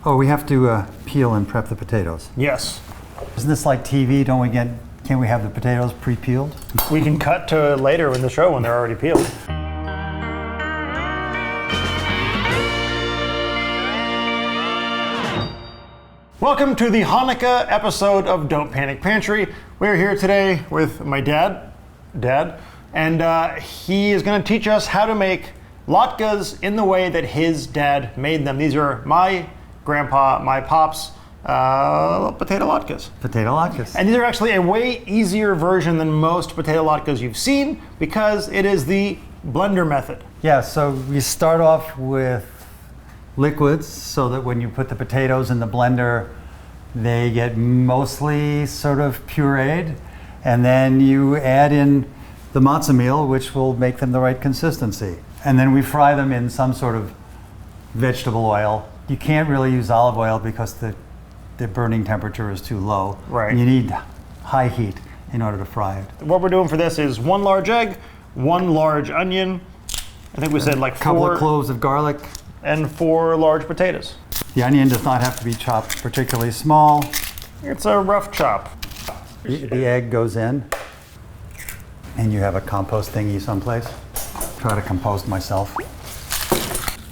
Oh, we have to peel and prep the potatoes. Yes. Isn't this like TV? Can't we have the potatoes pre-peeled? We can cut to later in the show when they're already peeled. Welcome to the Hanukkah episode of Don't Panic Pantry. We're here today with my dad, and he is going to teach us how to make latkes in the way that his dad made them. These are my grandpa, my pop's potato latkes. Potato latkes. And these are actually a way easier version than most potato latkes you've seen because it is the blender method. Yeah, so we start off with liquids so that when you put the potatoes in the blender, they get mostly sort of pureed. And then you add in the matzo meal, which will make them the right consistency. And then we fry them in some sort of vegetable oil. You can't really use olive oil because the burning temperature is too low. Right. You need high heat in order to fry it. What we're doing for this is 1 large egg, 1 large onion, I think we said like a couple 4 of cloves of garlic, and 4 large potatoes. The onion does not have to be chopped particularly small. It's a rough chop. The egg goes in, and you have a compost thingy someplace. Try to compost myself.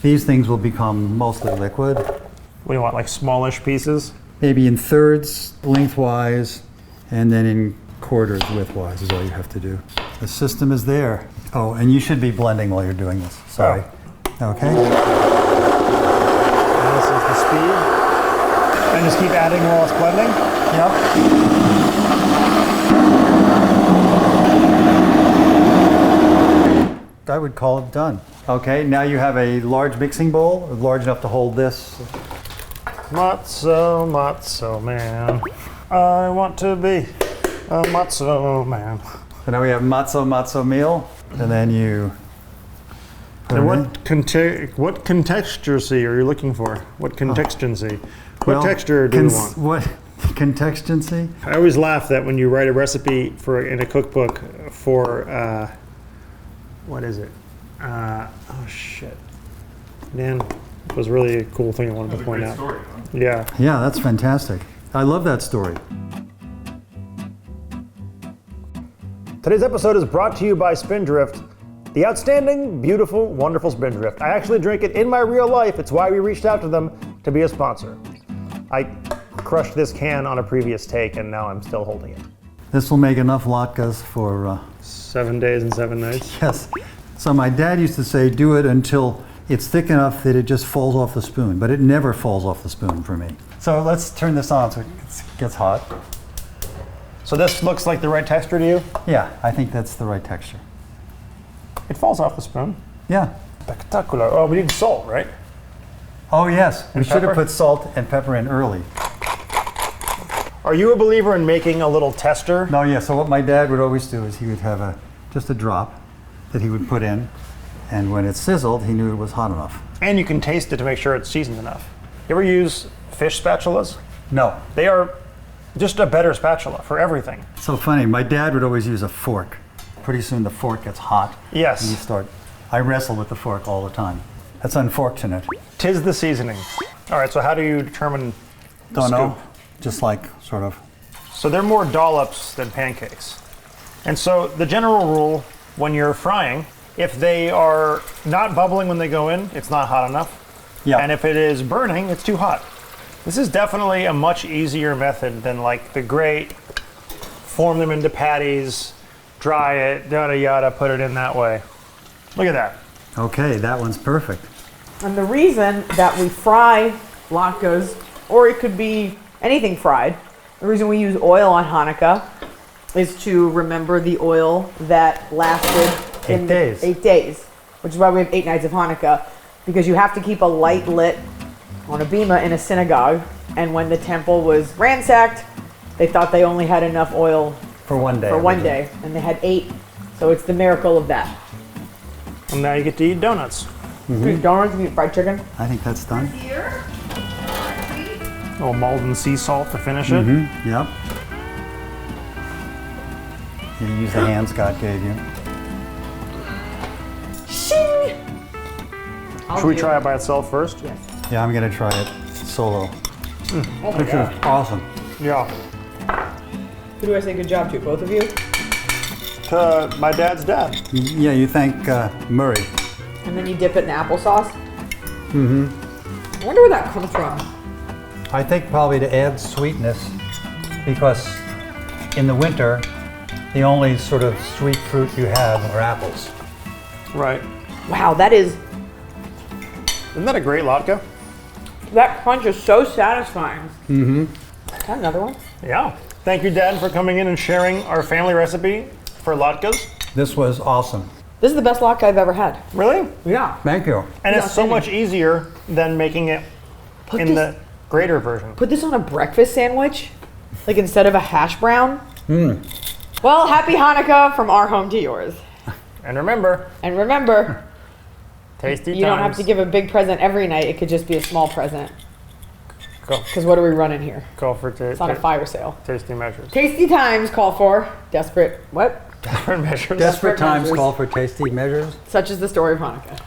These things will become mostly liquid. What do you want, like smallish pieces? Maybe in thirds lengthwise, and then in quarters widthwise is all you have to do. The system is there. Oh, and you should be blending while you're doing this. Sorry. Okay. And this is the speed. And just keep adding while it's blending? Yep. I would call it done. Okay, now you have a large mixing bowl, large enough to hold this. Matzo man. I want to be a matzo man. So now we have matzo meal, and then you. And what contexturency are you looking for? What contexturency? What texture do you want? What contexturency? I always laugh that when you write a recipe in a cookbook for what is it? Oh shit, Dan, it was really a cool thing I wanted to point out. Story, huh? Yeah. Yeah, that's fantastic. I love that story. Today's episode is brought to you by Spindrift, the outstanding, beautiful, wonderful Spindrift. I actually drink it in my real life. It's why we reached out to them to be a sponsor. I crushed this can on a previous take, and now I'm still holding it. This will make enough latkes for 7 days and 7 nights. Yes. So my dad used to say, do it until it's thick enough that it just falls off the spoon, but it never falls off the spoon for me. So let's turn this on so it gets hot. So this looks like the right texture to you? Yeah, I think that's the right texture. It falls off the spoon. Yeah. Spectacular. Oh, we need salt, right? Oh yes, we should have pepper? put salt and pepper in early. Are you a believer in making a little tester? No, yeah, so what my dad would always do is he would have just a drop that he would put in, and when it sizzled, he knew it was hot enough. And you can taste it to make sure it's seasoned enough. You ever use fish spatulas? No. They are just a better spatula for everything. So funny, my dad would always use a fork. Pretty soon the fork gets hot. Yes. And I wrestle with the fork all the time. That's unfortunate. 'Tis the seasoning. All right, so how do you determine the Don't scoop? know, just like sort of. So they're more dollops than pancakes. And so the general rule when you're frying, if they are not bubbling when they go in, it's not hot enough. Yeah. And if it is burning, it's too hot. This is definitely a much easier method than like the great form them into patties, dry it, yada yada, put it in that way. Look at that. Okay, that one's perfect. And the reason that we fry latkes, or it could be anything fried, the reason we use oil on Hanukkah is to remember the oil that lasted 8 days. 8 days, which is why we have 8 nights of Hanukkah, because you have to keep a light lit on a bima in a synagogue, and when the temple was ransacked, they thought they only had enough oil For one day. for one day, and they had 8, so it's the miracle of that. And now you get to eat donuts. Eat donuts, eat fried chicken. I think that's done. Here. A little Malden sea salt to finish it. Yep. You use the hands God gave you. Should we try it by itself first? Yes. Yeah, I'm gonna try it. solo. Oh my This God. is awesome. Yeah. Who do I say good job to? Both of you? To my dad's dad. Yeah, you thank Murray. And then you dip it in applesauce? Mm-hmm. I wonder where that comes from. I think probably to add sweetness, because in the winter, the only sort of sweet fruit you have are apples. Right. Wow, that is, Isn't that a great latke? that crunch is so satisfying. Mm-hmm. Got another one? Yeah. Thank you, Dad, for coming in and sharing our family recipe for latkes. This was awesome. This is the best latke I've ever had. Really? Yeah. Thank you. And it's so much easier than making it Put in this, the grater version. put this on a breakfast sandwich, like instead of a hash brown. Well, happy Hanukkah from our home to yours. And remember, And remember, tasty you don't have to give a big present every night. It could just be a small present. Go, Because what are we running here? go for It's on a fire sale. tasty measures. Tasty times call for desperate, what? Desperate measures. Desperate times measures. call for tasty measures. Such is the story of Hanukkah.